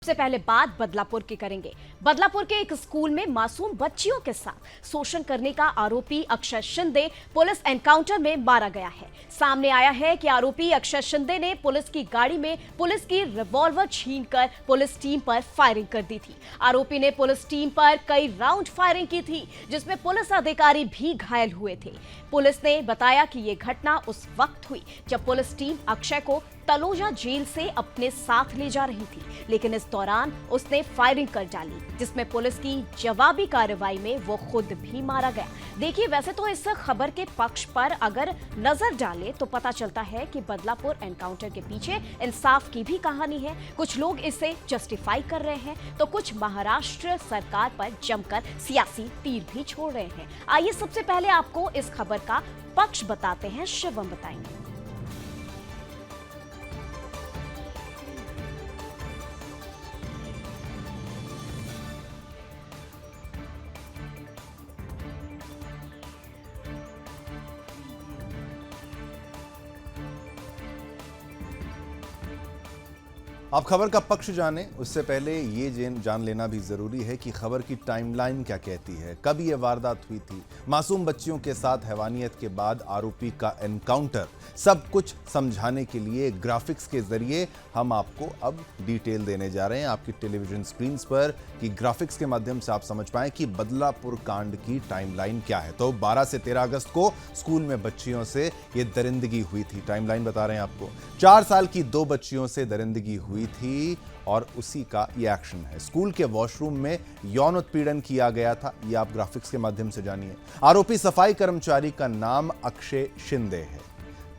सबसे पहले बात बदलापुर की करेंगे। बदलापुर के एक स्कूल में मासूम बच्चियों के साथ शोषण करने का आरोपी अक्षय शिंदे पुलिस एनकाउंटर में मारा गया है। सामने आया है कि आरोपी अक्षय शिंदे ने पुलिस की गाड़ी में पुलिस की रिवॉल्वर छीनकर पुलिस टीम पर फायरिंग कर दी थी। आरोपी ने पुलिस टीम पर कई राउंड फायरिंग की थी, जिसमें पुलिस अधिकारी भी घायल हुए थे। पुलिस ने बताया कि यह घटना उस वक्त हुई जब पुलिस टीम अक्षय को तलोजा जेल से अपने साथ ले जा रही थी, लेकिन इस दौरान उसने फायरिंग कर डाली, जिसमें पुलिस की जवाबी कार्रवाई में वो खुद भी मारा गया। देखिए, वैसे तो इस खबर के पक्ष पर अगर नजर डाले तो पता चलता है कि बदलापुर एनकाउंटर के पीछे इंसाफ की भी कहानी है। कुछ लोग इसे जस्टिफाई कर रहे हैं तो कुछ महाराष्ट्र सरकार पर जमकर सियासी तीर भी छोड़ रहे हैं। आइए सबसे पहले आपको इस खबर का पक्ष बताते हैं, शिवम बताएंगे। आप खबर का पक्ष जानें, उससे पहले ये जान लेना भी जरूरी है कि खबर की टाइमलाइन क्या कहती है, कब ये वारदात हुई थी, मासूम बच्चियों के साथ हैवानियत के बाद आरोपी का एनकाउंटर। सब कुछ समझाने के लिए ग्राफिक्स के जरिए हम आपको अब डिटेल देने जा रहे हैं आपकी टेलीविजन स्क्रीन पर, कि ग्राफिक्स के माध्यम से आप समझ पाएं कि बदलापुर कांड की टाइमलाइन क्या है। तो 12 से 13 अगस्त को स्कूल में बच्चियों से ये दरिंदगी हुई थी। टाइमलाइन बता रहे हैं आपको। 4 साल की 2 बच्चियों से दरिंदगी हुई थी और उसी का ये एक्शन है। स्कूल के वॉशरूम में यौन उत्पीड़न किया गया था, ये आप ग्राफिक्स के माध्यम से जानिए। आरोपी सफाई कर्मचारी का नाम अक्षय शिंदे है।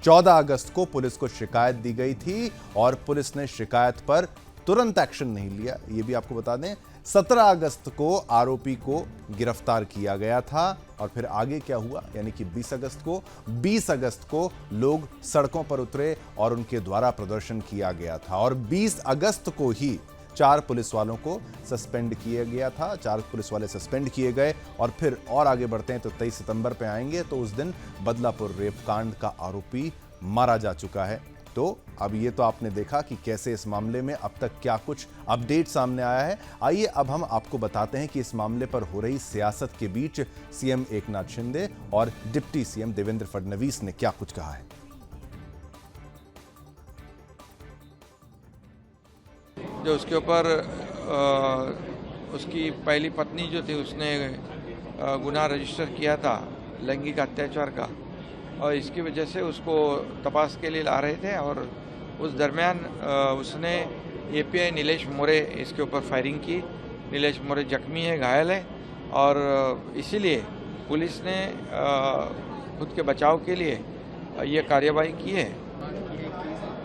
14 अगस्त को पुलिस को शिकायत दी गई थी और पुलिस ने शिकायत पर तुरंत एक्शन नहीं लिया, ये भी आपको बता दें। 17 अगस्त को आरोपी को गिरफ्तार किया गया था और फिर आगे क्या हुआ, यानी कि 20 अगस्त को लोग सड़कों पर उतरे और उनके द्वारा प्रदर्शन किया गया था और 20 अगस्त को ही 4 पुलिस वालों को सस्पेंड किया गया था। 4 पुलिस वाले सस्पेंड किए गए और फिर और आगे बढ़ते हैं तो 23 सितंबर पे आएंगे तो उस दिन बदलापुर रेप कांड का आरोपी मारा जा चुका है। तो अब ये तो आपने देखा कि कैसे इस मामले में अब तक क्या कुछ अपडेट सामने आया है। आइए अब हम आपको बताते हैं कि इस मामले पर हो रही सियासत के बीच सीएम एकनाथ शिंदे और डिप्टी सीएम देवेंद्र फडणवीस ने क्या कुछ कहा है। जो उसके ऊपर उसकी पहली पत्नी जो थी उसने गुनाह रजिस्टर किया था लैंगिक अत्याचार का, और इसकी वजह से उसको तपास के लिए ला रहे थे और उस दरमियान उसने एपीआई नीलेश मोरे इसके ऊपर फायरिंग की। नीलेश मोरे जख्मी है, घायल है और इसीलिए पुलिस ने खुद के बचाव के लिए ये कार्यवाही की है।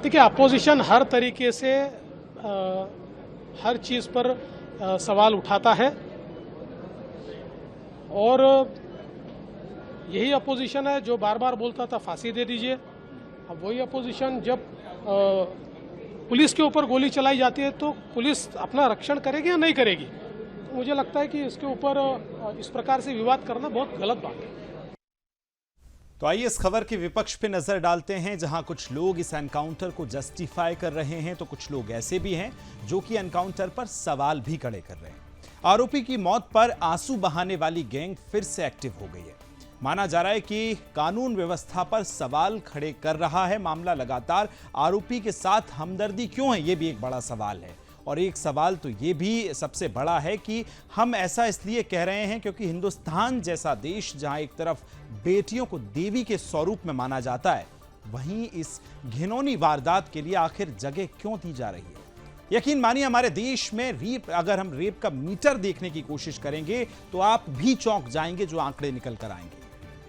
देखिए, अपोजिशन हर तरीके से हर चीज़ पर सवाल उठाता है और यही अपोजिशन है जो बार बार बोलता था फांसी दे दीजिए। अब वही अपोजिशन जब पुलिस के ऊपर गोली चलाई जाती है तो पुलिस अपना रक्षण करेगी या नहीं करेगी। तो मुझे लगता है कि इसके ऊपर इस प्रकार से विवाद करना बहुत गलत बात है। तो आइए इस खबर के विपक्ष पे नजर डालते हैं, जहां कुछ लोग इस एनकाउंटर को जस्टिफाई कर रहे हैं तो कुछ लोग ऐसे भी हैं जो कि एनकाउंटर पर सवाल भी खड़े कर रहे हैं। आरोपी की मौत पर आंसू बहाने वाली गैंग फिर से एक्टिव हो गई है। माना जा रहा है कि कानून व्यवस्था पर सवाल खड़े कर रहा है मामला। लगातार आरोपी के साथ हमदर्दी क्यों है, यह भी एक बड़ा सवाल है। और एक सवाल तो ये भी सबसे बड़ा है कि हम ऐसा इसलिए कह रहे हैं क्योंकि हिंदुस्तान जैसा देश, जहां एक तरफ बेटियों को देवी के स्वरूप में माना जाता है, वहीं इस घिनौनी वारदात के लिए आखिर जगह क्यों दी जा रही है। यकीन मानिए, हमारे देश में अगर हम रेप का मीटर देखने की कोशिश करेंगे तो आप भी चौंक जाएंगे जो आंकड़े निकल कर आएंगे।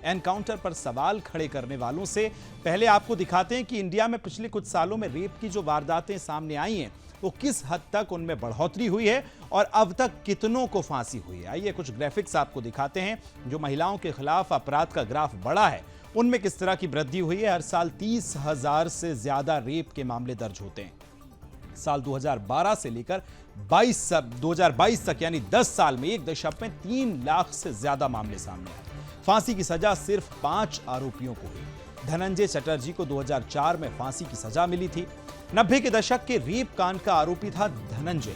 एनकाउंटर पर सवाल खड़े करने वालों से पहले आपको दिखाते हैं कि इंडिया में पिछले कुछ सालों में रेप की जो वारदातें सामने आई हैं वो किस हद तक उनमें बढ़ोतरी हुई है और अब तक कितनों को फांसी हुई है। आइए कुछ ग्राफिक्स आपको दिखाते हैं। जो महिलाओं के खिलाफ अपराध का ग्राफ बढ़ा है उनमें किस तरह की वृद्धि हुई है। हर साल 30,000 से ज्यादा रेप के मामले दर्ज होते हैं। साल 2012 से लेकर 2022 तक यानी 10 साल में एक दशक में 3 लाख से ज्यादा मामले सामने आए। फांसी की सजा सिर्फ 5 आरोपियों को हुई। धनंजय चटर्जी को 2004 में फांसी की सजा मिली थी। 90 के दशक के रेप कांड का आरोपी था धनंजय।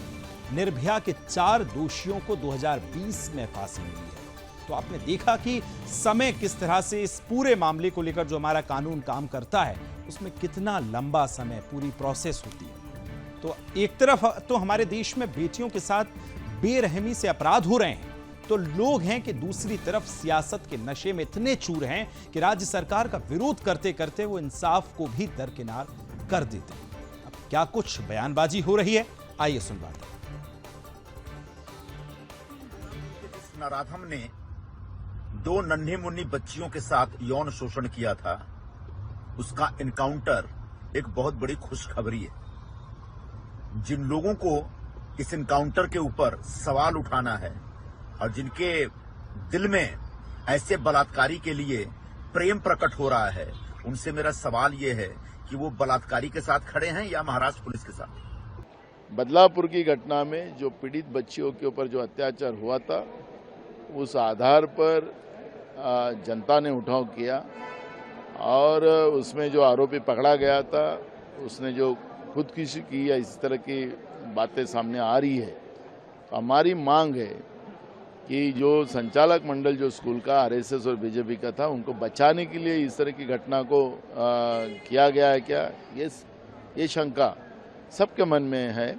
निर्भया के 4 दोषियों को 2020 में फांसी मिली है। तो आपने देखा कि समय किस तरह से इस पूरे मामले को लेकर जो हमारा कानून काम करता है उसमें कितना लंबा समय पूरी प्रोसेस होती है। तो एक तरफ तो हमारे देश में बेटियों के साथ बेरहमी से अपराध हो रहे हैं, तो लोग हैं कि दूसरी तरफ सियासत के नशे में इतने चूर हैं कि राज्य सरकार का विरोध करते करते वो इंसाफ को भी दरकिनार कर देते हैं। अब क्या कुछ बयानबाजी हो रही है, आइए सुनवाते हैं। नराधम ने 2 नन्ही मुन्नी बच्चियों के साथ यौन शोषण किया था, उसका एनकाउंटर एक बहुत बड़ी खुशखबरी है। जिन लोगों को इस एनकाउंटर के ऊपर सवाल उठाना है और जिनके दिल में ऐसे बलात्कारी के लिए प्रेम प्रकट हो रहा है, उनसे मेरा सवाल ये है कि वो बलात्कारी के साथ खड़े हैं या महाराष्ट्र पुलिस के साथ। बदलापुर की घटना में जो पीड़ित बच्चियों के ऊपर जो अत्याचार हुआ था, उस आधार पर जनता ने उठाव किया और उसमें जो आरोपी पकड़ा गया था उसने जो खुदकुशी की या इस तरह की बातें सामने आ रही है। तो हमारी मांग है कि जो संचालक मंडल जो स्कूल का आरएसएस और बीजेपी का था, उनको बचाने के लिए इस तरह की घटना को किया गया है क्या, ये शंका सबके मन में है।